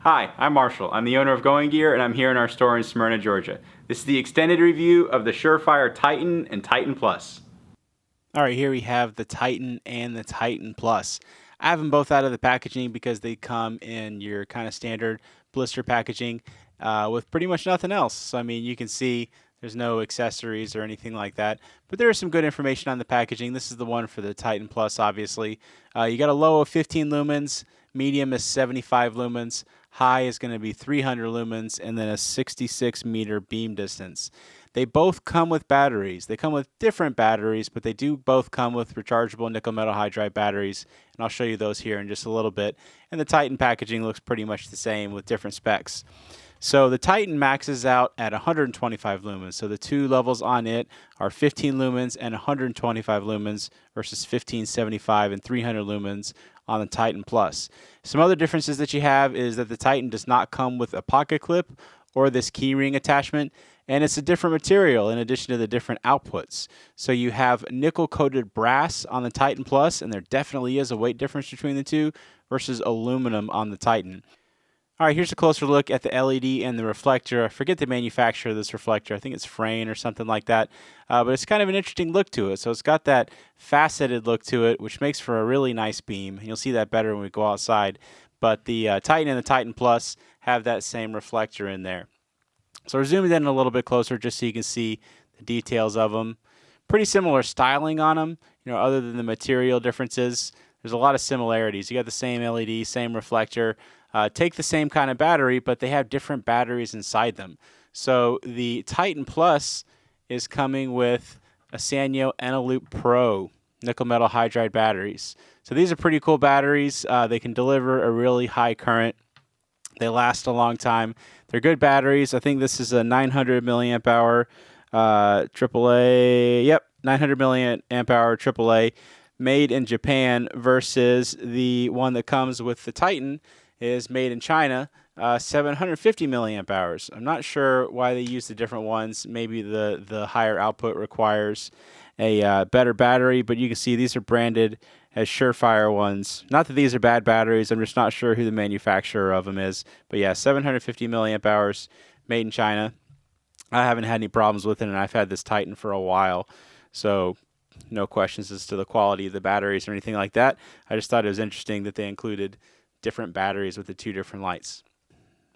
Hi, I'm Marshall. I'm the owner of Going Gear, and I'm here in our store in Smyrna, Georgia. This is the extended review of the Surefire Titan and Titan Plus. All right, here we have the Titan and the Titan Plus. I have them both out of the packaging because they come in your kind of standard blister packaging with pretty much nothing else. So, I mean, you can see there's no accessories or anything like that, but there is some good information on the packaging. This is the one for the Titan Plus, obviously. You got a low of 15 lumens, medium is 75 lumens, high is going to be 300 lumens, and then a 66-meter beam distance. They both come with batteries. They come with different batteries, but they do both come with rechargeable nickel metal hydride batteries, and I'll show you those here in just a little bit. And the Titan packaging looks pretty much the same with different specs. So the Titan maxes out at 125 lumens. So the two levels on it are 15 lumens and 125 lumens versus 1575 and 300 lumens on the Titan Plus. Some other differences that you have is that the Titan does not come with a pocket clip or this keyring attachment, and it's a different material in addition to the different outputs. So you have nickel coated brass on the Titan Plus, and there definitely is a weight difference between the two, versus aluminum on the Titan. All right, here's a closer look at the LED and the reflector. I forget the manufacturer of this reflector. I think it's Frayne or something like that. But it's kind of an interesting look to it. So it's got that faceted look to it, which makes for a really nice beam. You'll see that better when we go outside. But the Titan and the Titan Plus have that same reflector in there. So we're zooming in a little bit closer just so you can see the details of them. Pretty similar styling on them, other than the material differences. There's a lot of similarities. You got the same LED, same reflector, take the same kind of battery, but they have different batteries inside them. So the Titan Plus is coming with a Sanyo Eneloop Pro nickel metal hydride batteries. So these are pretty cool batteries. They can deliver a really high current. They last a long time. They're good batteries. I think this is a 900 milliamp hour AAA. Yep, 900 milliamp hour AAA made in Japan versus the one that comes with the Titan is made in China, 750 milliamp hours. I'm not sure why they use the different ones. Maybe the higher output requires a better battery, but you can see these are branded as Surefire ones. Not that these are bad batteries. I'm just not sure who the manufacturer of them is. But yeah, 750 milliamp hours, made in China. I haven't had any problems with it, and I've had this Titan for a while. So no questions as to the quality of the batteries or anything like that. I just thought it was interesting that they included different batteries with the two different lights.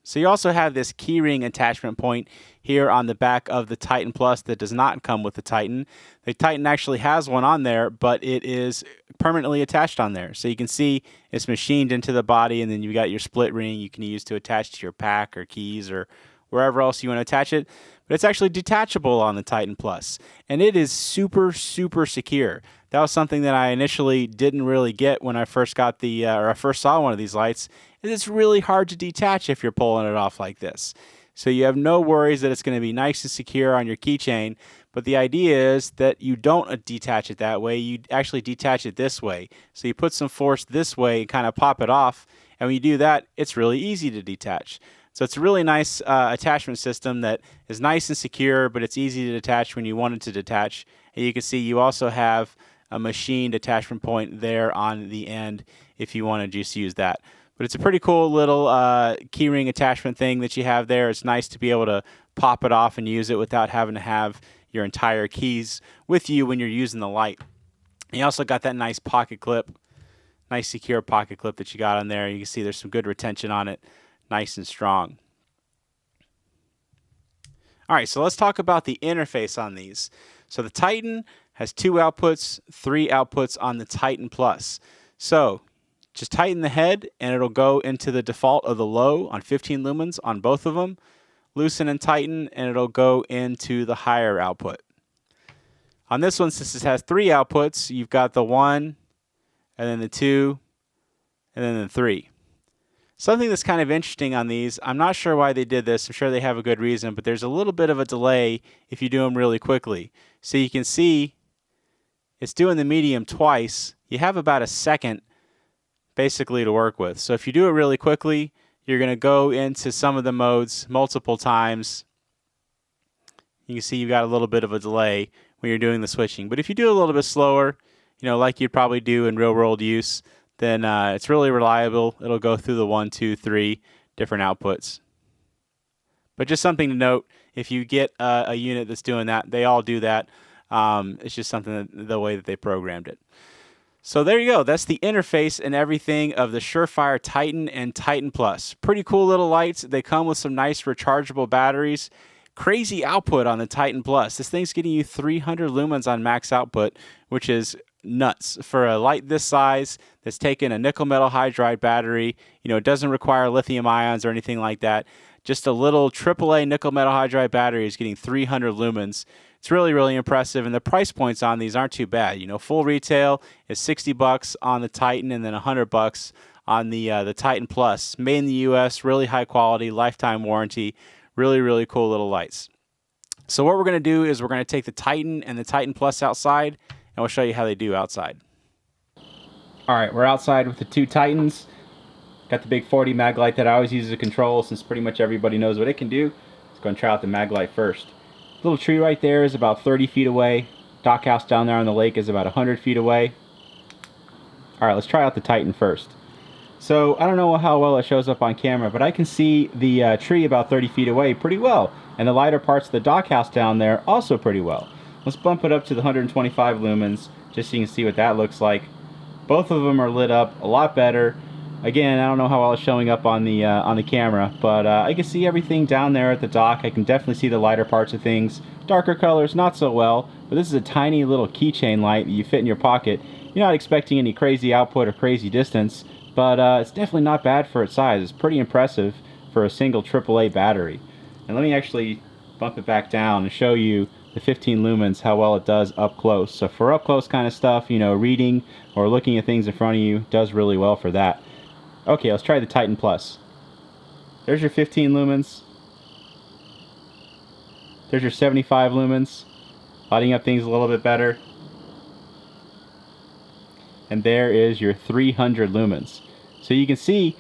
So you also have this keyring attachment point here on the back of the Titan Plus that does not come with the Titan. The Titan actually has one on there, but it is permanently attached on there. So you can see it's machined into the body, and then you've got your split ring you can use to attach to your pack or keys or wherever else you want to attach it. But it's actually detachable on the Titan Plus, and it is super, super secure. That was something that I initially didn't really get when I first got or I first saw one of these lights. It's really hard to detach if you're pulling it off like this. So you have no worries that it's going to be nice and secure on your keychain, but the idea is that you don't detach it that way. You actually detach it this way. So you put some force this way and kind of pop it off, and when you do that, it's really easy to detach. So it's a really nice attachment system that is nice and secure, but it's easy to detach when you want it to detach. And you can see you also have a machined attachment point there on the end if you want to just use that. But it's a pretty cool little keyring attachment thing that you have there. It's nice to be able to pop it off and use it without having to have your entire keys with you when you're using the light. And you also got that nice pocket clip, nice secure pocket clip that you got on there. You can see there's some good retention on it, nice and strong. All right, so let's talk about the interface on these. So the Titan has 2 outputs, 3 outputs on the Titan Plus. So just tighten the head and it'll go into the default of the low on 15 lumens on both of them. Loosen and tighten and it'll go into the higher output. On this one, since it has 3 outputs, you've got the 1 and then the 2 and then the 3. Something that's kind of interesting on these, I'm not sure why they did this. I'm sure they have a good reason, but there's a little bit of a delay if you do them really quickly. So you can see it's doing the medium twice. You have about a second basically to work with. So if you do it really quickly, you're going to go into some of the modes multiple times. You can see you've got a little bit of a delay when you're doing the switching. But if you do it a little bit slower, like you'd probably do in real world use, then it's really reliable. It'll go through the 1, 2, 3, different outputs. But just something to note, if you get a unit that's doing that, they all do that. It's just something the way that they programmed it. So there you go. That's the interface and everything of the Surefire Titan and Titan Plus. Pretty cool little lights. They come with some nice rechargeable batteries. Crazy output on the Titan Plus. This thing's getting you 300 lumens on max output, which is nuts for a light this size that's taking a nickel metal hydride battery. It doesn't require lithium ions or anything like that. Just a little AAA nickel metal hydride battery is getting 300 lumens. It's really, really impressive, and the price points on these aren't too bad. Full retail is $60 on the Titan, and then $100 on the Titan Plus. Made in the U.S., really high quality, lifetime warranty. Really, really cool little lights. So what we're going to do is we're going to take the Titan and the Titan Plus outside, and we'll show you how they do outside. All right, we're outside with the two Titans. Got the big 40 mag light that I always use as a control since pretty much everybody knows what it can do. Let's go and try out the mag light first. The little tree right there is about 30 feet away. Dock house down there on the lake is about 100 feet away. All right, let's try out the Titan first. So I don't know how well it shows up on camera, but I can see the tree about 30 feet away pretty well. And the lighter parts of the dock house down there also pretty well. Let's bump it up to the 125 lumens just so you can see what that looks like. Both of them are lit up a lot better. Again, I don't know how well it's showing up on the camera, but I can see everything down there at the dock. I can definitely see the lighter parts of things. Darker colors, not so well, but this is a tiny little keychain light that you fit in your pocket. You're not expecting any crazy output or crazy distance, but it's definitely not bad for its size. It's pretty impressive for a single AAA battery. And let me actually bump it back down and show you the 15 lumens, how well it does up close. So for up close kind of stuff, reading or looking at things in front of you, does really well for that. Okay, let's try the Titan Plus. There's your 15 lumens. There's your 75 lumens. Lighting up things a little bit better. And there is your 300 lumens. So you can see,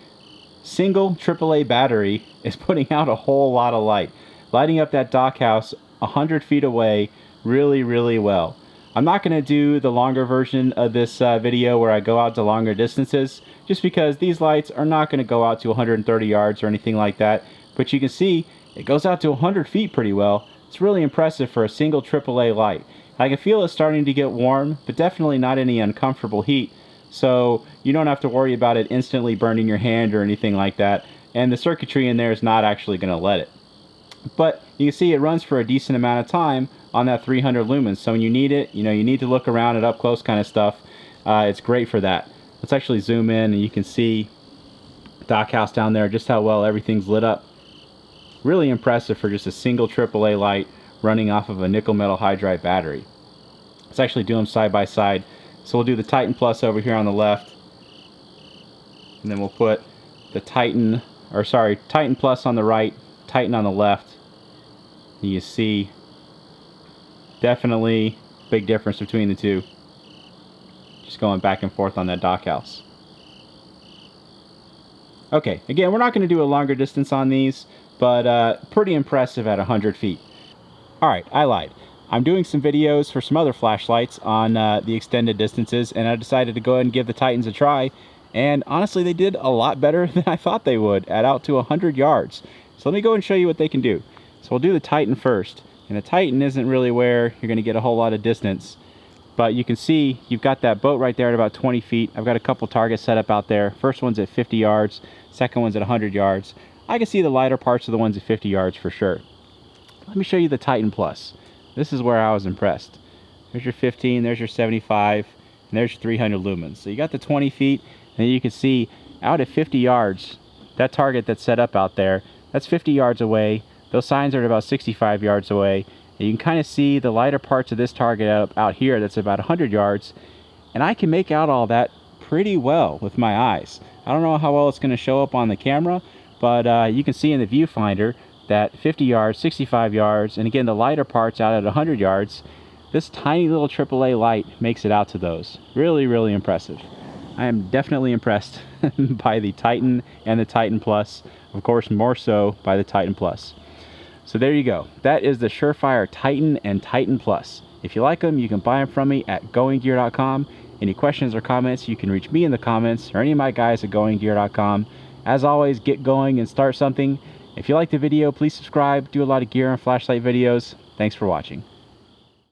single AAA battery is putting out a whole lot of light. Lighting up that dock house 100 feet away really, really well. I'm not going to do the longer version of this video where I go out to longer distances, just because these lights are not going to go out to 130 yards or anything like that. But you can see it goes out to 100 feet pretty well. It's really impressive for a single AAA light. I can feel it starting to get warm, but definitely not any uncomfortable heat. So you don't have to worry about it instantly burning your hand or anything like that. And the circuitry in there is not actually going to let it. But you can see it runs for a decent amount of time on that 300 lumens. So when you need it, you need to look around at up close kind of stuff. It's great for that. Let's actually zoom in and you can see dock house down there, just how well everything's lit up. Really impressive for just a single AAA light running off of a nickel metal hydride battery. Let's actually do them side by side. So we'll do the Titan Plus over here on the left, and then we'll put the Titan Plus on the right, Titan on the left. And you see definitely big difference between the two. Just going back and forth on that dock house. Okay, again, we're not going to do a longer distance on these, but pretty impressive at 100 feet. Alright, I lied. I'm doing some videos for some other flashlights on the extended distances, and I decided to go ahead and give the Titans a try. And honestly, they did a lot better than I thought they would at out to 100 yards. So let me go and show you what they can do. So we'll do the Titan first. And the Titan isn't really where you're going to get a whole lot of distance. But you can see you've got that boat right there at about 20 feet. I've got a couple targets set up out there. First one's at 50 yards. Second one's at 100 yards. I can see the lighter parts of the ones at 50 yards for sure. Let me show you the Titan Plus. This is where I was impressed. There's your 15, there's your 75, and there's your 300 lumens. So you got the 20 feet, and you can see out at 50 yards, that target that's set up out there, that's 50 yards away. Those signs are at about 65 yards away. And you can kind of see the lighter parts of this target out here that's about 100 yards. And I can make out all that pretty well with my eyes. I don't know how well it's going to show up on the camera, but you can see in the viewfinder that 50 yards, 65 yards, and again the lighter parts out at 100 yards, this tiny little AAA light makes it out to those. Really, really impressive. I am definitely impressed by the Titan and the Titan Plus. Of course, more so by the Titan Plus. So there you go. That is the Surefire Titan and Titan Plus. If you like them, you can buy them from me at goinggear.com. Any questions or comments, you can reach me in the comments or any of my guys at goinggear.com. As always, get going and start something. If you like the video, please subscribe. Do a lot of gear and flashlight videos. Thanks for watching.